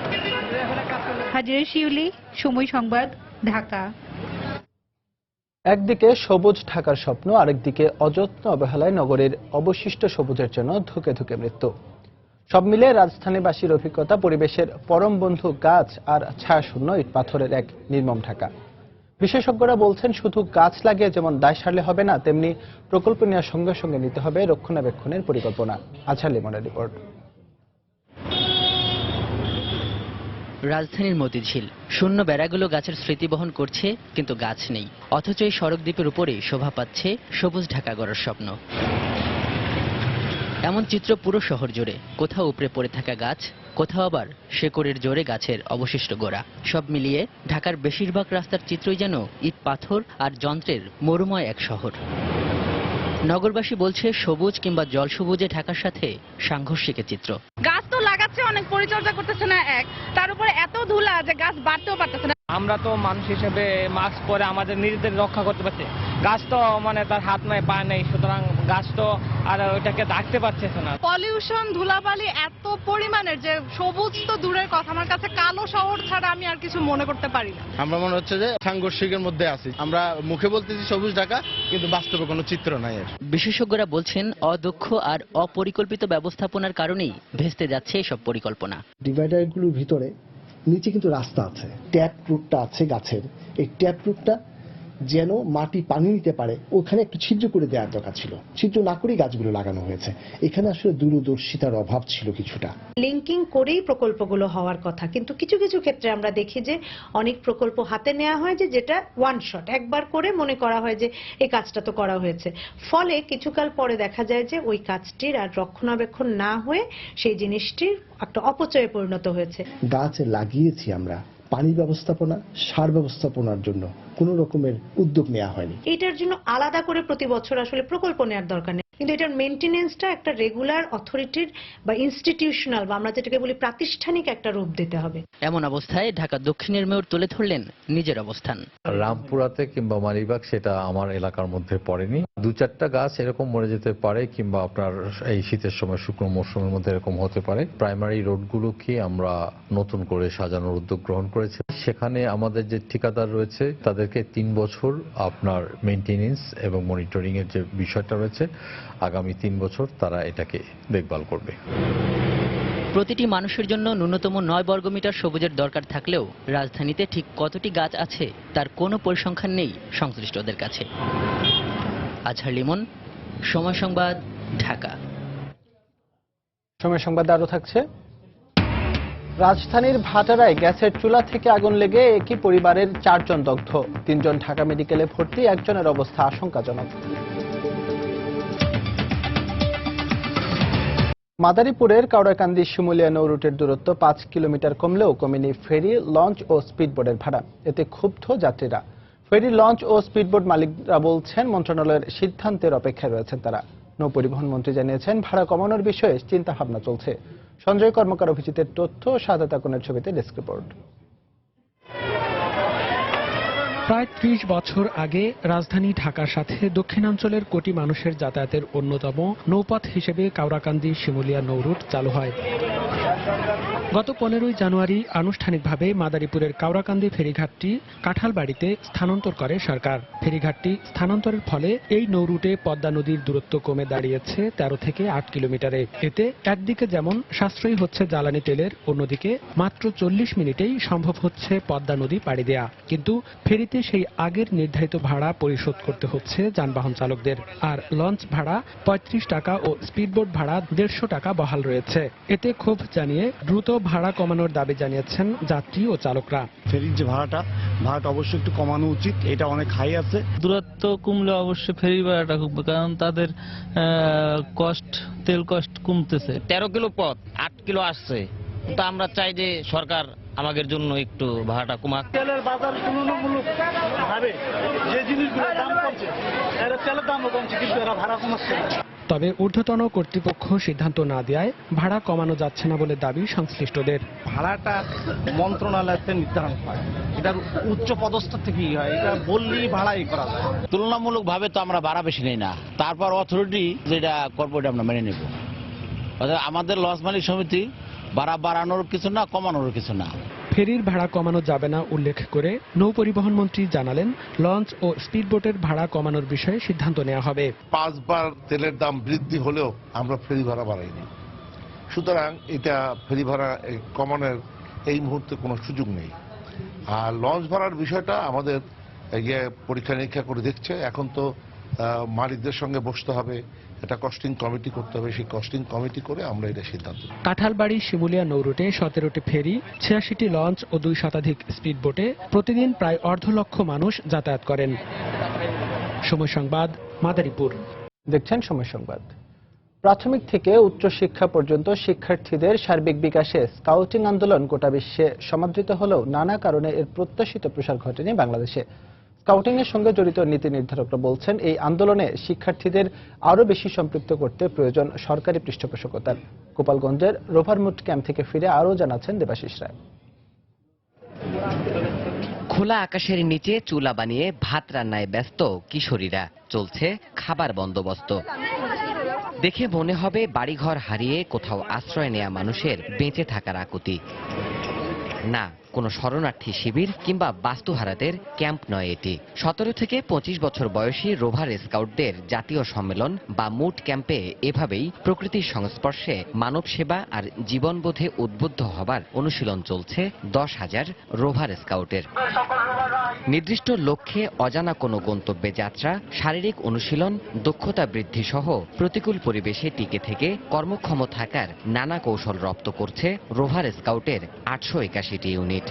হাজেরা শিউলি, সময় সংবাদ, ঢাকা। একদিকে সবুজ ঢাকার স্বপ্ন, আরেকদিকে অযত্ন অবহেলায় নগরীর অবশিষ্ট সবুজের জন্য ধুকে ধুকে মৃত্যু। সব মিলে রাজধানীবাসীর অভিজ্ঞতা পরিবেশের পরম বন্ধু গাছ আর ছায়াশূন্য ইট পাথরের এক নির্মম ঢাকা। বিশেষজ্ঞরা বলছেন, শুধু গাছ লাগিয়ে যেমন দায় সারলে হবে না, তেমনি প্রকল্প নেওয়ার সঙ্গে সঙ্গে নিতে হবে রক্ষণাবেক্ষণের পরিকল্পনা। আজহার লিমনের রিপোর্ট। রাজধানীর মতিঝিল শূন্য বেড়াগুলো গাছের স্মৃতি বহন করছে, কিন্তু গাছ নেই। অথচ এই সড়ক দ্বীপের উপরে শোভা পাচ্ছে সবুজ ঢাকা গড়ার স্বপ্ন। এমন চিত্র পুরো শহর জুড়ে, কোথাও উপরে পড়ে থাকা গাছ, কোথাও আবার শেকড়ের জোরে গাছের অবশিষ্ট গোড়া। সব মিলিয়ে ঢাকার বেশিরভাগ রাস্তার চিত্রই যেন ইট পাথর আর যন্ত্রের মরুময় এক শহর। নগরবাসী বলছে, সবুজ কিংবা জল সবুজে ঢাকার সাথে সাংঘর্ষিকের চিত্র। গাছ তো লাগাচ্ছে, অনেক পরিচর্যা করতেছে না, এক তার উপরে এত ধুলা যে গাছ বাড়তেও পারতেছে না। আমরা তো মানুষ হিসেবে মাস্ক পরে আমাদের নিজেদের রক্ষা করতে পারছি, গাছ তো মানে তার হাত নাই পা নেই, সুতরাং গাছ তো আর ওইটাকে ডাকতে পারছে না। পলিউশন, ধুলাবালি এত পরিমাণের যে সবুজ তো দূরের কথা, আমার কাছে কালো শহর ছাড়া আমি আর কিছু মনে করতে পারি না। আমরা মনে হচ্ছে যে সাংঘর্ষিকের মধ্যে আছি। আমরা মুখে বলতেছি সবুজ ঢাকা, কিন্তু বাস্তবে কোনো চিত্র নাই। বিশেষজ্ঞরা বলছেন, অদক্ষ আর অপরিকল্পিত ব্যবস্থাপনার কারণেই ভেস্তে যাচ্ছে এসব পরিকল্পনা। ডিভাইডারগুলোর ভিতরে নিচে কিন্তু রাস্তা আছে, ট্যাপ রুটটা আছে গাছের, এই ট্যাপ রুটটা যেন মাটি পানি নিতে পারে ওখানে একটু ছিদ্র করে দেওয়ার দরকার ছিল। ছিদ্র না করেই গাছগুলো লাগানো হয়েছে। এখানে আসলে দূরদর্শিতার অভাব ছিল কিছুটা। লিঙ্কিং করেই প্রকল্পগুলো হওয়ার কথা, কিন্তু কিছু কিছু ক্ষেত্রে আমরা দেখি যে অনেক প্রকল্প হাতে নেওয়া হয় যেটা ওয়ান শট, একবার করে মনে করা হয় যে এই কাজটা তো করা হয়েছে। ফলে কিছুকাল পরে দেখা যায় যে ওই কাজটির আর রক্ষণাবেক্ষণ না হয়ে সেই জিনিসটির একটা অপচয়ে পরিণত হয়েছে। গাছ লাগিয়েছি আমরা, পানি ব্যবস্থাপনা, সার ব্যবস্থাপনার জন্য কোনো রকমের উদ্যোগ নেওয়া হয়নি। এটার জন্য আলাদা করে প্রতি বছর আসলে প্রকল্প নেওয়ার দরকার নেই। কিন্তু এটার মেনটেনেন্সটা একটা রেগুলার অথরিটির বা ইনস্টিটিউশনাল বা আমরা যেটাকে বলি প্রাতিষ্ঠানিক একটা রূপ দিতে হবে। এমন অবস্থায় ঢাকা দক্ষিণের মেয়র তুলে ধরলেন নিজের অবস্থান। রামপুরাতে কিংবা মালিবাগ সেটা আমার এলাকার মধ্যে পড়েনি। 2-4টা গাছ এরকম মরে যেতে পারে, কিংবা আপনার এই শীতের সময় শুকনো মৌসুমের মধ্যে এরকম হতে পারে। প্রাইমারি রোডগুলোকে আমরা নতুন করে সাজানোর উদ্যোগ গ্রহণ করেছি। সেখানে আমাদের যে ঠিকাদার রয়েছে তাদেরকে 3 বছর আপনার মেইনটেনেন্স এবং মনিটরিং এর যে বিষয়টা রয়েছে, আগামী 3 বছর তারা এটাকে দেখভাল করবে। প্রতিটি মানুষের জন্য ন্যূনতম 9 বর্গমিটার সবুজের দরকার থাকলেও রাজধানীতে ঠিক কতটি গাছ আছে তার কোনো পরিসংখ্যান নেই সংশ্লিষ্টদের কাছে। আজহার লিমন, সময় সংবাদ, ঢাকা। সময় সংবাদে আরো থাকছে, রাজধানীর ভাটারায় গ্যাসের চুলা থেকে আগুন লেগে একই পরিবারের 4 জন দগ্ধ, 3 জন ঢাকা মেডিকেলে ভর্তি, একজনের অবস্থা আশঙ্কাজনক। মাদারীপুরের কাওড়াকান্দি শিমুলিয়া নৌ রুটের দূরত্ব 5 কিলোমিটার কমলেও কমেনি ফেরি, লঞ্চ ও স্পিডবোটের ভাড়া। এতে ক্ষুব্ধ যাত্রীরা। ফেরি, লঞ্চ ও স্পিডবোট মালিকরা বলছেন মন্ত্রণালয়ের সিদ্ধান্তের অপেক্ষায় রয়েছেন তারা। নৌ পরিবহন মন্ত্রী জানিয়েছেন ভাড়া কমানোর বিষয়ে চিন্তা ভাবনা চলছে। সঞ্জয় কর্মকার অভিজিতের তথ্য, শাহাদাত আকুনের ছবিতে ডেস্ক রিপোর্ট। প্রায় 30 বছর আগে রাজধানী ঢাকার সাথে দক্ষিণাঞ্চলের কোটি মানুষের যাতায়াতের অন্যতম নৌপথ হিসেবে কাওড়াকান্দি শিমুলিয়া নৌরুট চালু হয়। গত 15ই জানুয়ারি আনুষ্ঠানিকভাবে মাদারীপুরের কাওড়াকান্দি ফেরিঘাটটি কাঁঠালবাড়িতে স্থানান্তর করে সরকার। ফেরিঘাটটি স্থানান্তরের ফলে এই নৌরুটে পদ্মা নদীর দূরত্ব কমে দাঁড়িয়েছে 13 থেকে 8 কিলোমিটারে। এতে একদিকে যেমন সাশ্রয়ী হচ্ছে জ্বালানি তেলের, অন্যদিকে মাত্র 40 মিনিটেই সম্ভব হচ্ছে পদ্মা নদী পাড়ি দেয়া। কিন্তু ফেরিতে সেই আগের নির্ধারিত ভাড়া পরিশোধ করতে হচ্ছে যানবাহন চালকদের। আর লঞ্চ ভাড়া 35 টাকা ও স্পিডবোট ভাড়া 150 টাকা বহাল রয়েছে। এতে ক্ষোভ জানিয়ে দ্রুত ভাড়া কমানোর দাবি জানিয়েছেন যাত্রী ও চালকরা। ফেরির যে ভাড়াটা অবশ্যই একটু কমানো উচিত, এটা অনেক হাই আছে। দূরত্ব কমলে অবশ্যই ফেরি ভাড়াটা কমবে, কারণ তাদের তেল কষ্ট কমতেছে। 13 কিলো পথ 8 কিলো আসছে, তো আমরা চাই যে সরকার আমাদের জন্য একটু ভাড়াটা কমাক। তেলের বাজার তুলনামূলক ভাবে যে জিনিসগুলোর দাম কমছে, এর তেলের দামও কমছে, কিন্তু এরা ভাড়া কমাচ্ছে না। তবে ঊর্ধ্বতন কর্তৃপক্ষ সিদ্ধান্ত না দেওয়ায় ভাড়া কমানো যাচ্ছে না বলে দাবি সংশ্লিষ্টদের। ভাড়াটা মন্ত্রণালয়তে নির্ধারণ হয়, এটা উচ্চ পদস্থ থেকেই হয়, এটা বললেই ভাড়াই করা যায়। তুলনামূলক ভাবে তো আমরা ভাড়া বেশি নেই না, তারপর অথরিটি যেটা কর্পোরেট আমরা মেনে নেব। অর্থাৎ আমাদের লস মালিক সমিতি ভাড়া বাড়ানোর কিছু না, কমানোর কিছু না। ফেরির ভাড়া কমানো যাবে না উল্লেখ করে নৌ পরিবহন মন্ত্রী জানালেন লঞ্চ ও স্পিডবোটের ভাড়া কমানোর বিষয়ে সিদ্ধান্ত নেওয়া হবে। 5 বার তেলের দাম বৃদ্ধি হলেও আমরা ফেরি ভাড়া বাড়াইনি, সুতরাং এটা ফেরি ভাড়া কমানোর এই মুহূর্তে কোনো সুযোগ নেই। আর লঞ্চ ভাড়ার বিষয়টা আমাদের পরীক্ষা নিরীক্ষা করে দেখছে। এখন তো মালিকদের সঙ্গে বসতে হবে, এটা কস্টিং কমিটি করতে হবে, সেই কস্টিং কমিটি করে আমরা এটা সিদ্ধান্ত। কাঁঠালবাড়ি শিমুলিয়া নৌরুটে 17টি ফেরি, 86টি লঞ্চ ও 2 শতাধিক স্পিডবোটে প্রতিদিন প্রায় 1.5 লক্ষ মানুষ যাতায়াত করেন। সময় সংবাদ, মাদারীপুর। দেখছেন সময় সংবাদ। প্রাথমিক থেকে উচ্চ শিক্ষা পর্যন্ত শিক্ষার্থীদের সার্বিক বিকাশে স্কাউটিং আন্দোলন গোটা বিশ্বে সমাদৃত হলেও নানা কারণে এর প্রত্যাশিত প্রসার ঘটেনি বাংলাদেশে। স্কাউটিং এর সঙ্গে জড়িত নীতি নির্ধারকরা বলছেন এই আন্দোলনে শিক্ষার্থীদের আরো বেশি সম্পৃক্ত করতে প্রয়োজন সরকারি পৃষ্ঠপোষকতার। গোপালগঞ্জের রোভারমুট ক্যাম্প থেকে ফিরে আরো জানাচ্ছেন দেবাশিস রায়। খোলা আকাশের নিচে চুলা বানিয়ে ভাত রান্নায় ব্যস্ত কিশোরীরা, চলছে খাবার বন্দোবস্ত। দেখে মনে হবে বাড়িঘর হারিয়ে কোথাও আশ্রয় নেয়া মানুষের বেঁচে থাকার আকুতি। না, কোনো শরণার্থী শিবির কিংবা বাস্তুহারাদের ক্যাম্প নয় এটি। 17 থেকে 25 বছর বয়সী রোভার স্কাউটদের জাতীয় সম্মেলন বা মুট ক্যাম্পে এভাবেই প্রকৃতির সংস্পর্শে মানব সেবা আর জীবনবোধে উদ্বুদ্ধ হবার অনুশীলন চলছে 10,000 রোভার স্কাউটের। নির্দিষ্ট লক্ষ্যে অজানা কোনো গন্তব্যে যাত্রা, শারীরিক অনুশীলন, দক্ষতা বৃদ্ধি সহ প্রতিকূল পরিবেশে টিকে থেকে কর্মক্ষম থাকার নানা কৌশল রপ্ত করছে রোভার স্কাউটের 881টি ইউনিট।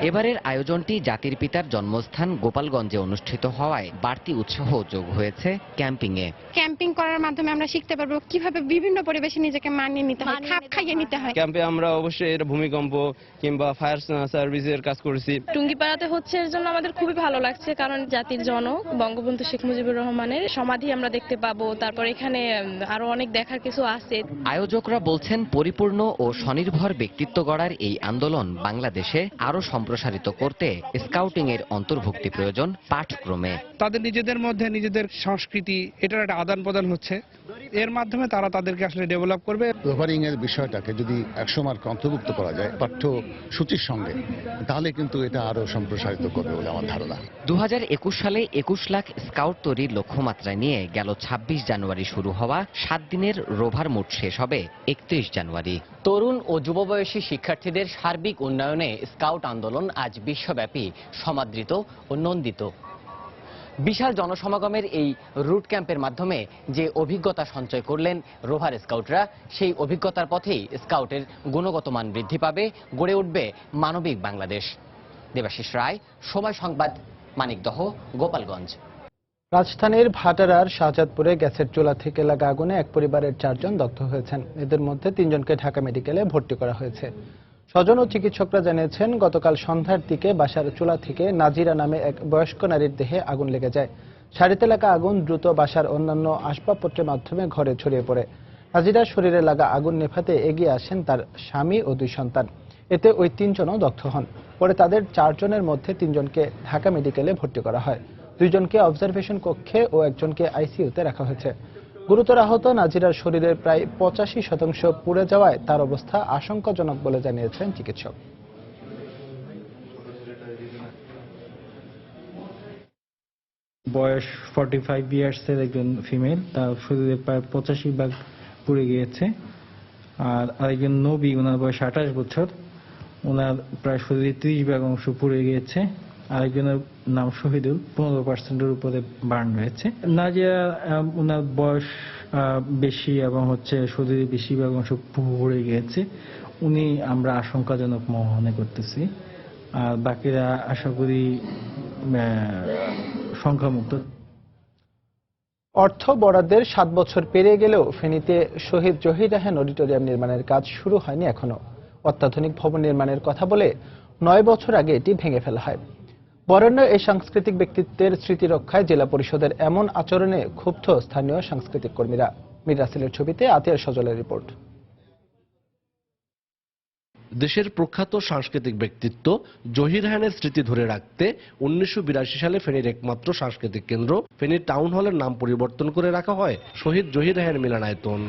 এবারের আয়োজনটি জাতির পিতার জন্মস্থান গোপালগঞ্জে অনুষ্ঠিত হওয়ায় বাড়তি উৎসাহ যোগ হয়েছে ক্যাম্পিংয়ে। ক্যাম্পিং করার মাধ্যমে আমরা শিখতে পারবো কিভাবে বিভিন্ন পরিবেশে নিজেকে মানিয়ে নিতে হয়, খাপ খাইয়ে নিতে হয়। ক্যাম্পে আমরা অবশ্যই এর ভূমিকম্প কিংবা ফায়ার সার্ভিসের কাজ করেছি। টুঙ্গিপাড়াতে হচ্ছে এর জন্য আমাদের খুবই ভালো লাগছে, কারণ জাতির জনক বঙ্গবন্ধু শেখ মুজিবুর রহমানের সমাধি আমরা দেখতে পাবো। তারপর এখানে আরো অনেক দেখার কিছু আছে। আয়োজকরা বলছেন পরিপূর্ণ ও স্বনির্ভর ব্যক্তিত্ব গড়ার এই আন্দোলন বাংলাদেশে আরো সম্প্রসারিত করতে স্কাউটিং এর অন্তর্ভুক্তি প্রয়োজন পাঠক্রমে। তাদের নিজেদের মধ্যে নিজেদের সংস্কৃতি এটার একটা আদান প্রদান হচ্ছে, এর মাধ্যমে তারা তাদেরকে আসলে ডেভেলপ করবে। রোভারিং এর বিষয়টাকে যদি 100 মার্ক অন্তর্ভুক্ত করা যায় পাঠ্যসূচির সঙ্গে, তাহলে কিন্তু এটা আরো সম্প্রসারিত করবে বলে আমার ধারণা। 2021 সালে 21 লাখ স্কাউট তৈরির লক্ষ্যমাত্রা নিয়ে গেল 26 জানুয়ারি শুরু হওয়া 7 দিনের রোভার মুট শেষ হবে 31 জানুয়ারি। তরুণ ও যুববয়সী শিক্ষার্থীদের সার্বিক উন্নয়নে স্কাউট আন্দোলন আজ বিশ্বব্যাপী সমাদৃত ও নন্দিত। বিশাল জনসমাগমের এই রুট ক্যাম্পের মাধ্যমে যে অভিজ্ঞতা সঞ্চয় করলেন রোভার স্কাউটরা, সেই অভিজ্ঞতার পথেই স্কাউটের গুণগত মান বৃদ্ধি পাবে, গড়ে উঠবে মানবিক বাংলাদেশ। দেবাশিস রায়, সময় সংবাদ, মানিকদহ, গোপালগঞ্জ। রাজধানীর ভাটারার শাহজাদপুরে গ্যাসের চুলা থেকে লাগা আগুনে এক পরিবারের 4 জন দগ্ধ হয়েছেন। এদের মধ্যে 3 জনকে ঢাকা মেডিকেলে ভর্তি করা হয়েছে। স্বজন ও চিকিৎসকরা জানিয়েছেন, গতকাল সন্ধ্যার দিকে বাসার চুলা থেকে নাজিরা নামে এক বয়স্ক নারীর দেহে আগুন লেগে যায়। শাড়িতে লাগা আগুন দ্রুত বাসার অন্যান্য আসবাবপত্রের মাধ্যমে ঘরে ছড়িয়ে পড়ে। নাজিরার শরীরে লাগা আগুন নেভাতে এগিয়ে আসেন তার স্বামী ও 2 সন্তান। এতে ওই 3 জনও দগ্ধ হন। পরে তাদের 4 জনের মধ্যে 3 জনকে ঢাকা মেডিকেলে ভর্তি করা হয়। 2 জনকে অবজারভেশন কক্ষে ও 1 জনকে আইসিইউতে রাখা হয়েছে। গুরুতর আহত নাজিরার শরীরের প্রায় 85% পুড়ে যাওয়ায় তার অবস্থা আশঙ্কাজনক বলে জানিয়েছেন চিকিৎসক। বয়স 45 ইয়ার্সের একজন ফিমেল, তার শরীরে প্রায় 85 ভাগ পুড়ে গিয়েছে। আর আরেকজন নবী, ওনার বয়স 28 বছর, ওনার প্রায় শরীরে 30 ভাগ অংশ পুড়ে গিয়েছে। আরেকজনের নাম শহীদুল, 15%-এর উপরে বার্ন হয়েছে। নাজিয়া, ওনার বয়স বেশি এবং শরীরে বেশিরভাগ অংশ পুড়ে গিয়েছে। উনি আমরা আশঙ্কাজনক মনে করতেছি, আর বাকিরা আশা করি সংখ্যামুক্ত। অর্থ বরাদ্দের 7 বছর পেরিয়ে গেলেও ফেনীতে শহীদ জহির রায়হান অডিটোরিয়াম নির্মাণের কাজ শুরু হয়নি এখনো। অত্যাধুনিক ভবন নির্মাণের কথা বলে 9 বছর আগে এটি ভেঙে ফেলা হয়। বরেণ্য এই সাংস্কৃতিক ব্যক্তিত্বের স্মৃতি রক্ষায় জেলা পরিষদের এমন আচরণে ক্ষুব্ধ স্থানীয় সাংস্কৃতিক কর্মীরা। মীর রাসেলের ছবিতে আতিয়ার সজলের রিপোর্ট। দেশের প্রখ্যাত সাংস্কৃতিক ব্যক্তিত্ব জহির রায়হানের স্মৃতি ধরে রাখতে 1982 সালে ফেনীর একমাত্র সাংস্কৃতিক কেন্দ্র ফেনীর টাউন হলের নাম পরিবর্তন করে রাখা হয় শহীদ জহির রায়হান মিলনায়তন।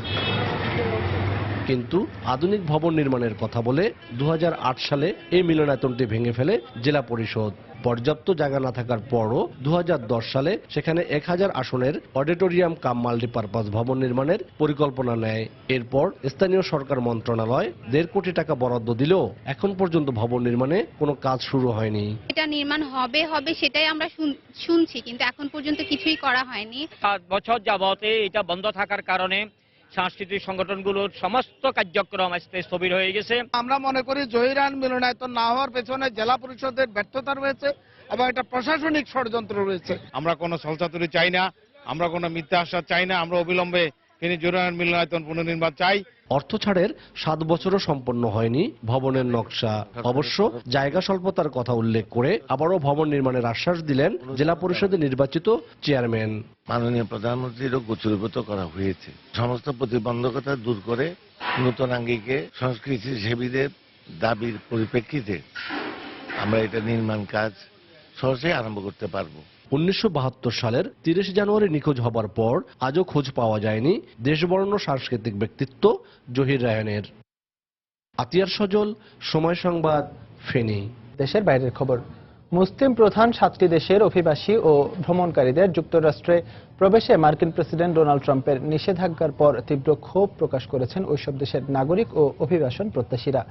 কিন্তু আধুনিক ভবন নির্মাণের কথা বলে 2008 সালে এই মিলনায়তনটি ভেঙে ফেলে জেলা পরিষদ। পর্যাপ্ত জায়গা না থাকার পরও 2010 সালে সেখানে 1000 আসনের অডিটোরিয়াম কাম মাল্টিপারপাস ভবন নির্মাণের পরিকল্পনা নেয়। এরপর স্থানীয় সরকার মন্ত্রণালয় 1.5 কোটি টাকা বরাদ্দ দিলেও এখন পর্যন্ত ভবন নির্মাণে কোনো কাজ শুরু হয়নি। এটা নির্মাণ হবে সেটাই আমরা শুনছি, কিন্তু এখন পর্যন্ত কিছুই করা হয়নি। 7 বছর যাবতে এটা বন্ধ থাকার কারণে সাংস্কৃতিক সংগঠনগুলোর সমস্ত কার্যক্রম আজকে স্থবির হয়ে গেছে। আমরা মনে করি জহির রায়হান মিলনায়তন না হওয়ার পেছনে জেলা পরিষদের ব্যর্থতা রয়েছে এবং একটা প্রশাসনিক ষড়যন্ত্র রয়েছে। আমরা কোনো ছলচাতুরি চাই না, আমরা কোনো মিথ্যা আশ্বাস চাই না, আমরা অবিলম্বে ফেনী জহির রায়হান মিলনায়তন পুনর্নির্মাণ চাই। অর্থ ছাড়ের 7 বছরও সম্পন্ন হয়নি ভবনের নকশা। অবশ্য জায়গা স্বল্পতার কথা উল্লেখ করে আবারও ভবন নির্মাণের আশ্বাস দিলেন জেলা পরিষদের নির্বাচিত চেয়ারম্যান। মাননীয় প্রধানমন্ত্রীরও গোচরীভূত করা হয়েছে। সমস্ত প্রতিবন্ধকতা দূর করে নতুন আঙ্গিকে সংস্কৃতি সেবীদের দাবির পরিপ্রেক্ষিতে আমরা এটা নির্মাণ কাজ সহজেই আরম্ভ করতে পারবো। 1972 সালের 30 জানুয়ারি নিখোঁজ হবার পর আজও খোঁজ পাওয়া যায়নি দেশবরেণ্য সাংস্কৃতিক ব্যক্তিত্ব জহির রায়হানের। আতিয়ার সজল, সময় সংবাদ, ফেনী। দেশের বাইরের খবর। মুসলিম প্রধান 7টি দেশের অভিবাসী ও ভ্রমণকারীদের যুক্তরাষ্ট্রে প্রবেশে মার্কিন প্রেসিডেন্ট ডোনাল্ড ট্রাম্পের নিষেধাজ্ঞার পর তীব্র ক্ষোভ প্রকাশ করেছেন ওইসব দেশের নাগরিক ও অভিবাসন প্রত্যাশীরা।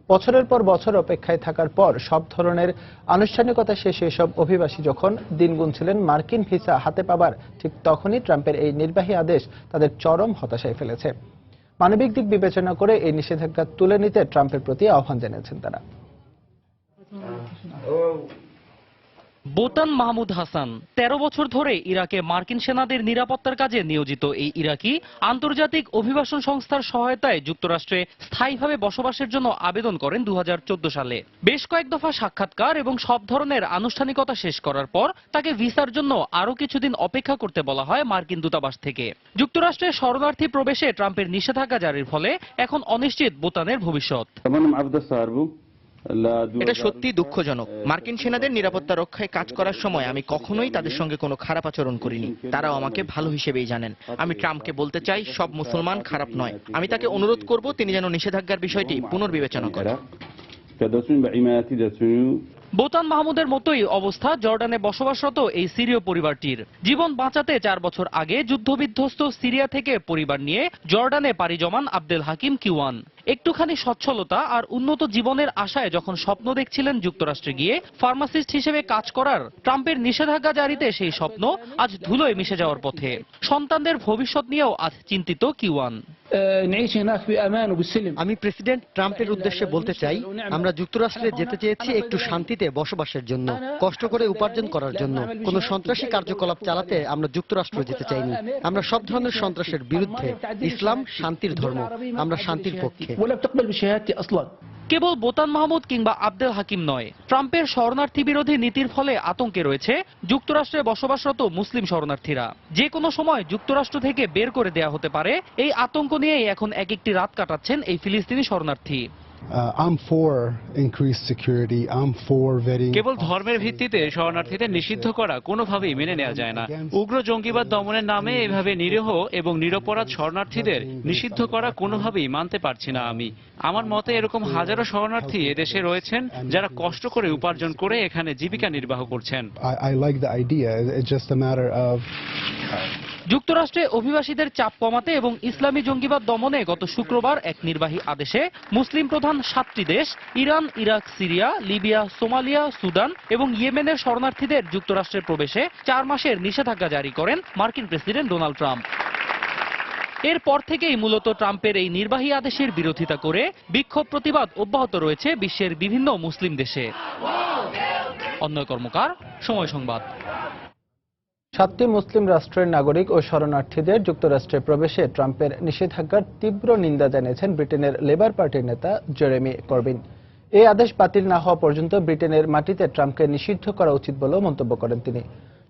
বছরের পর বছর অপেক্ষায় থাকার পর সব ধরনের আনুষ্ঠানিকতা শেষে এসব অভিবাসী যখন দিন গুনছিলেন মার্কিন ভিসা হাতে পাবার, ঠিক তখনই ট্রাম্পের এই নির্বাহী আদেশ তাদের চরম হতাশায় ফেলেছে। মানবিক দিক বিবেচনা করে এই নিষেধাজ্ঞা তুলে নিতে ট্রাম্পের প্রতি আহ্বান জানিয়েছেন তারা। বোতান মাহমুদ হাসান ১৩ বছর ধরে ইরাকে মার্কিন সেনাদের নিরাপত্তার কাজে নিয়োজিত এই ইরাকি আন্তর্জাতিক অভিবাসন সংস্থার সহায়তায় যুক্তরাষ্ট্রে স্থায়ীভাবে বসবাসের জন্য আবেদন করেন ২০১৪ সালে। বেশ কয়েক দফা সাক্ষাৎকার এবং সব ধরনের আনুষ্ঠানিকতা শেষ করার পর তাকে ভিসার জন্য আরও কিছুদিন অপেক্ষা করতে বলা হয় মার্কিন দূতাবাস থেকে। যুক্তরাষ্ট্রে শরণার্থী প্রবেশে ট্রাম্পের নিষেধাজ্ঞা জারির ফলে এখন অনিশ্চিত বোতানের ভবিষ্যৎ। এটা সত্যি দুঃখজনক। মার্কিন সেনাদের নিরাপত্তা রক্ষায় কাজ করার সময় আমি কখনোই তাদের সঙ্গে কোনো খারাপ আচরণ করিনি। তারাও আমাকে ভালো হিসেবেই জানেন। আমি ট্রাম্পকে বলতে চাই, সব মুসলমান খারাপ নয়। আমি তাকে অনুরোধ করব তিনি যেন নিষেধাজ্ঞার বিষয়টি পুনর্বিবেচনা করেন। বোতান মাহমুদের মতোই অবস্থা জর্ডানে বসবাসরত এই সিরীয় পরিবারটির। জীবন বাঁচাতে 4 বছর আগে যুদ্ধবিধ্বস্ত সিরিয়া থেকে পরিবার নিয়ে জর্ডানে পাড়ি জমান আব্দেল হাকিম কিওয়ান একটুখানি সচ্ছলতা আর উন্নত জীবনের আশায় যখন স্বপ্ন দেখছিলেন যুক্তরাষ্ট্রে গিয়ে ফার্মাসিস্ট হিসেবে কাজ করার, ট্রাম্পের নিষেধাজ্ঞা জারিতে সেই স্বপ্ন আজ ধুলোয় মিশে যাওয়ার পথে। সন্তানদের ভবিষ্যৎ নিয়েও আজ চিন্তিত কিওয়ান। আমি প্রেসিডেন্ট ট্রাম্পের উদ্দেশ্যে বলতে চাই, আমরা যুক্তরাষ্ট্রে যেতে চেয়েছি একটু শান্তিতে বসবাসের জন্য, কষ্ট করে উপার্জন করার জন্য। কোনো সন্ত্রাসী কার্যকলাপ চালাতে আমরা যুক্তরাষ্ট্র যেতে চাইনি। আমরা সব ধরনের সন্ত্রাসের বিরুদ্ধে। ইসলাম শান্তির ধর্ম, আমরা শান্তির পক্ষে। কেবল বোতান মাহমুদ কিংবা আব্দেল হাকিম নয়, ট্রাম্পের শরণার্থী বিরোধী নীতির ফলে আতঙ্কে রয়েছে যুক্তরাষ্ট্রে বসবাসরত মুসলিম শরণার্থীরা। যে কোনো সময় যুক্তরাষ্ট্র থেকে বের করে দেয়া হতে পারে, এই আতঙ্ক নিয়েই এখন এক একটি রাত কাটাচ্ছেন এই ফিলিস্তিনি শরণার্থী। কেবল ধর্মের ভিত্তিতে শরণার্থীদের নিষিদ্ধ করা কোনোভাবেই মেনে নেওয়া যায় না। উগ্র জঙ্গিবাদ দমনের নামে এভাবে নিরীহ এবং নিরপরাধ শরণার্থীদের নিষিদ্ধ করা কোনোভাবেই মানতে পারছি না আমি। আমার মতে এরকম হাজারো শরণার্থী এদেশে রয়েছেন যারা কষ্ট করে উপার্জন করে এখানে জীবিকা নির্বাহ করছেন। যুক্তরাষ্ট্রে অভিবাসীদের চাপ কমাতে এবং ইসলামী জঙ্গিবাদ দমনে গত শুক্রবার এক নির্বাহী আদেশে মুসলিম প্রধান 7টি দেশ Iran, Iraq, Syria, Libya, Somalia, Sudan এবং ইয়েমেনের শরণার্থীদের যুক্তরাষ্ট্রে প্রবেশে 4 মাসের নিষেধাজ্ঞা জারি করেন মার্কিন প্রেসিডেন্ট ডোনাল্ড ট্রাম্প। এরপর থেকেই মূলত ট্রাম্পের এই নির্বাহী আদেশের বিরোধিতা করে বিক্ষোভ প্রতিবাদ অব্যাহত রয়েছে বিশ্বের বিভিন্ন মুসলিম দেশে। অন্যয় কর্মকার, সময় সংবাদ। 7টি মুসলিম রাষ্ট্রের নাগরিক ও শরণার্থীদের যুক্তরাষ্ট্রে প্রবেশে ট্রাম্পের নিষেধাজ্ঞার তীব্র নিন্দা জানিয়েছেন ব্রিটেনের লেবার পার্টির নেতা জেরেমি করবিন। এই আদেশ বাতিল না হওয়া পর্যন্ত ব্রিটেনের মাটিতে ট্রাম্পকে নিষিদ্ধ করা উচিত বলেও মন্তব্য করেন তিনি।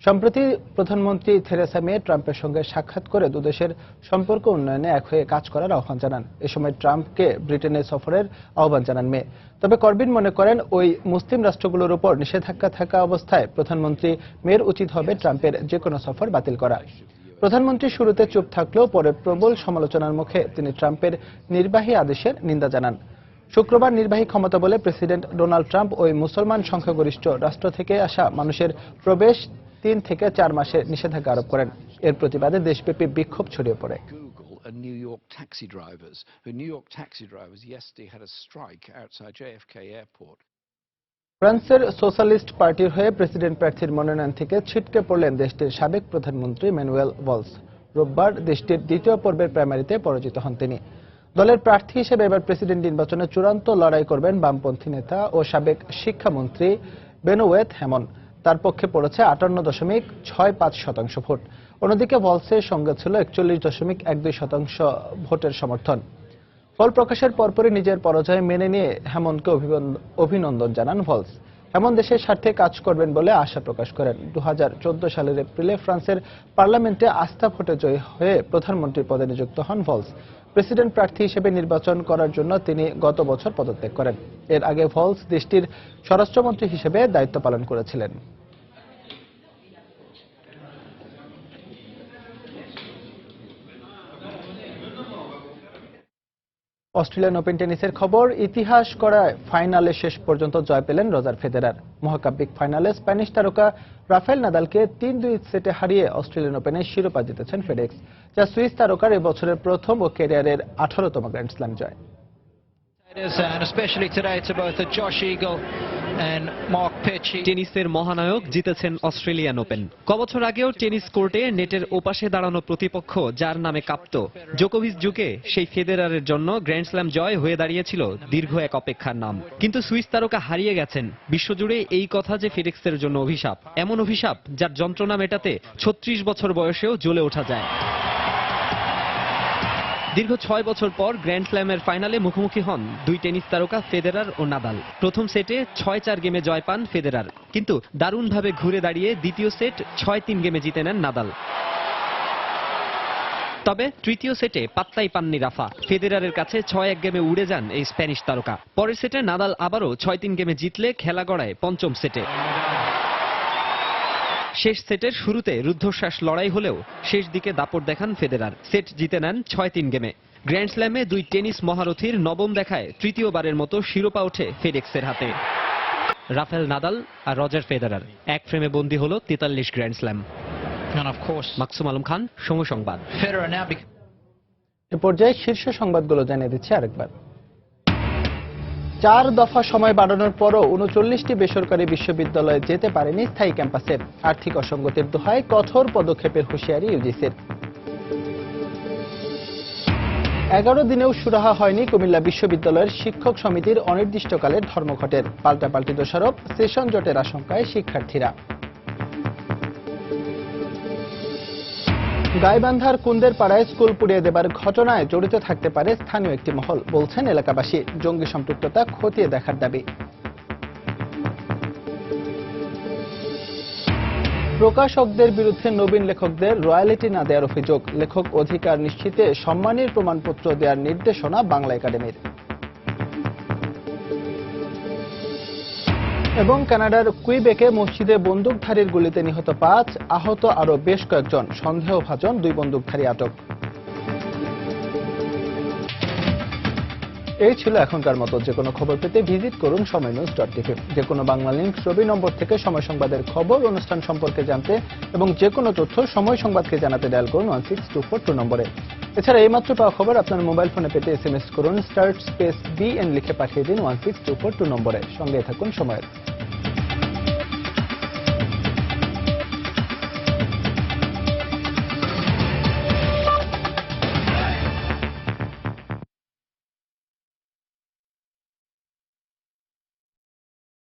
সম্প্রতি প্রধানমন্ত্রী থেরেসা মে ট্রাম্পের সঙ্গে সাক্ষাৎ করে দুদেশের সম্পর্ক উন্নয়নে এক হয়ে কাজ করার আহ্বান জানান। এ সময় ট্রাম্পকে ব্রিটেনের সফরের আহ্বান জানান মে। তবে করবিন মনে করেন ওই মুসলিম রাষ্ট্রগুলোর উপর নিষেধাজ্ঞা থাকা অবস্থায় প্রধানমন্ত্রী মের উচিত হবে ট্রাম্পের যে কোনো সফর বাতিল করা। প্রধানমন্ত্রী শুরুতে চুপ থাকলেও পরে প্রবল সমালোচনার মুখে তিনি ট্রাম্পের নির্বাহী আদেশের নিন্দা জানান। শুক্রবার নির্বাহী ক্ষমতা বলে প্রেসিডেন্ট ডোনাল্ড ট্রাম্প ওই মুসলমান সংখ্যাগরিষ্ঠ রাষ্ট্র থেকে আসা মানুষের প্রবেশ 3 থেকে 4 মাসের নিষেধাজ্ঞা আরোপ করেন। এর প্রতিবাদে দেশব্যাপী বিক্ষোভ ছড়িয়ে পড়ে। ফ্রান্সের সোশ্যালিস্ট পার্টির হয়ে প্রেসিডেন্ট প্রার্থীর মনোনয়ন থেকে ছিটকে পড়লেন দেশটির সাবেক প্রধানমন্ত্রী ম্যানুয়েল ভালস। রোববার দেশটির 2য় পর্বের প্রাইমারিতে পরাজিত হন তিনি। দলের প্রার্থী হিসেবে এবার প্রেসিডেন্ট নির্বাচনে চূড়ান্ত লড়াই করবেন বামপন্থী নেতা ও সাবেক শিক্ষামন্ত্রী বেনোয়েট হ্যামন। তার পক্ষে পড়েছে 58.65% ভোট। অন্যদিকে ভলসের সঙ্গে ছিল 41.12% ভোটের সমর্থন। ফল প্রকাশের পরপরই নিজের পরাজয় মেনে নিয়ে হ্যামনকে অভিনন্দন জানান ভলস। হ্যামন দেশের স্বার্থে কাজ করবেন বলে আশা প্রকাশ করেন। 2014 সালের এপ্রিলে ফ্রান্সের পার্লামেন্টে আস্থা ভোটে জয়ী হয়ে প্রধানমন্ত্রী পদে নিযুক্ত হন ভলস। প্রেসিডেন্ট প্রার্থী হিসেবে নির্বাচন করার জন্য তিনি গত বছর পদত্যাগ করেন। এর আগে ভলস দেশটির স্বরাষ্ট্রমন্ত্রী হিসেবে দায়িত্ব পালন করেছিলেন। অস্ট্রেলিয়ান ওপেন টেনিসের খবর। ইতিহাস করায় ফাইনালে শেষ পর্যন্ত জয় পেলেন রজার ফেদেরার। মহাকাব্যিক ফাইনালে স্প্যানিশ তারকা রাফায়েল নাদালকে 3-2 সেটে হারিয়ে অস্ট্রেলিয়ান ওপেনের শিরোপা জিতেছেন ফেডেক্স, যা সুইস তারকার এবছরের প্রথম ও ক্যারিয়ারের 18তম গ্র্যান্ড স্ল্যাম জয়। টেনিসের মহানায়ক জিতেছেন অস্ট্রেলিয়ান ওপেন। কবছর আগেও টেনিস কোর্টে নেটের ওপাশে দাঁড়ানো প্রতিপক্ষ যার নামে কাঁপত জোকোভিচ যুগে সেই ফেদেরারের জন্য গ্র্যান্ড স্ল্যাম জয় হয়ে দাঁড়িয়েছিল দীর্ঘ এক অপেক্ষার নাম। কিন্তু সুইস তারকা হারিয়ে গেছেন। বিশ্বজুড়ে এই কথা যে ফেডেক্সের জন্য অভিশাপ, এমন অভিশাপ যার যন্ত্রণা মেটাতে 36 বছর বয়সেও জ্বলে ওঠা যায়। দীর্ঘ 6 বছর পর গ্র্যান্ড স্ল্যামের ফাইনালে মুখোমুখি হন দুই টেনিস তারকা ফেদেরার ও নাদাল। প্রথম সেটে 6-4 গেমে জয় পান ফেদেরার, কিন্তু দারুণভাবে ঘুরে দাঁড়িয়ে দ্বিতীয় সেট 6-3 গেমে জিতে নেন নাদাল। তবে তৃতীয় সেটে পাত্তাই পাননি রাফা। ফেদেরারের কাছে 6-1 গেমে উড়ে যান এই স্প্যানিশ তারকা। পরের সেটে নাদাল আবারও 6-3 গেমে জিতলে খেলা গড়ায় পঞ্চম সেটে। শেষ সেটের শুরুতে রুদ্ধশ্বাস লড়াই হলেও শেষ দিকে দাপট দেখান ফেদেরার, সেট জিতে নেন 6-3 গেমে। গ্র্যান্ড স্ল্যামে দুই টেনিস মহারথীর নবম দেখায় তৃতীয়বারের মতো শিরোপা ওঠে ফেডেক্সের হাতে। রাফেল নাদাল আর রজার ফেদেরার এক ফ্রেমে বন্দী হলো 43 গ্র্যান্ড স্ল্যাম। মাকসুম আলম খান, সময় সংবাদ। এ পর্যায়ে শীর্ষ সংবাদগুলো জানিয়ে দিচ্ছি আরেকবার। 4 দফা সময় বাড়ানোর পরও 39টি বেসরকারি বিশ্ববিদ্যালয়ে যেতে পারেনি স্থায়ী ক্যাম্পাসে। আর্থিক অসঙ্গতির দোহায় কঠোর পদক্ষেপের হুঁশিয়ারি ইউজিসির। 11 দিনেও সুরাহা হয়নি কুমিল্লা বিশ্ববিদ্যালয়ের শিক্ষক সমিতির অনির্দিষ্টকালের ধর্মঘটের। পাল্টাপাল্টি দোষারোপ, সেশন জটের আশঙ্কায় শিক্ষার্থীরা। গাইবান্ধার কুন্দের পাড়ায় স্কুল পুড়িয়ে দেবার ঘটনায় জড়িত থাকতে পারে স্থানীয় একটি মহল, বলছেন এলাকাবাসী। জঙ্গি সম্পৃক্ততা খতিয়ে দেখার দাবি। প্রকাশকদের বিরুদ্ধে নবীন লেখকদের রয়্যালিটি না দেওয়ার অভিযোগ। লেখক অধিকার নিশ্চিতে সম্মানের প্রমাণপত্র দেওয়ার নির্দেশনা বাংলা একাডেমির। এবং কানাডার কুইবেকে মসজিদে বন্দুকধারীর গুলিতে নিহত 5, আহত আরো বেশ কয়েকজন। সন্দেহভাজন 2 বন্দুকধারী আটক। এই ছিল এখনকার মতো। যে কোনো খবর পেতে ভিজিট করুন সময়নিউজ.tv। যে কোনো বাংলা লিংক রবি নম্বর থেকে সময় সংবাদের খবর, অনুষ্ঠান সম্পর্কে জানতে এবং যে কোনো তথ্য সময় সংবাদকে জানাতে ডায়াল করুন 16242 নম্বরে। এছাড়া এইমাত্র পাওয়া খবর আপনার মোবাইল ফোনে পেতে SMS করুন *BN লিখে পাঠিয়ে দিন 16242 নম্বরে। সঙ্গে থাকুন সময়ের।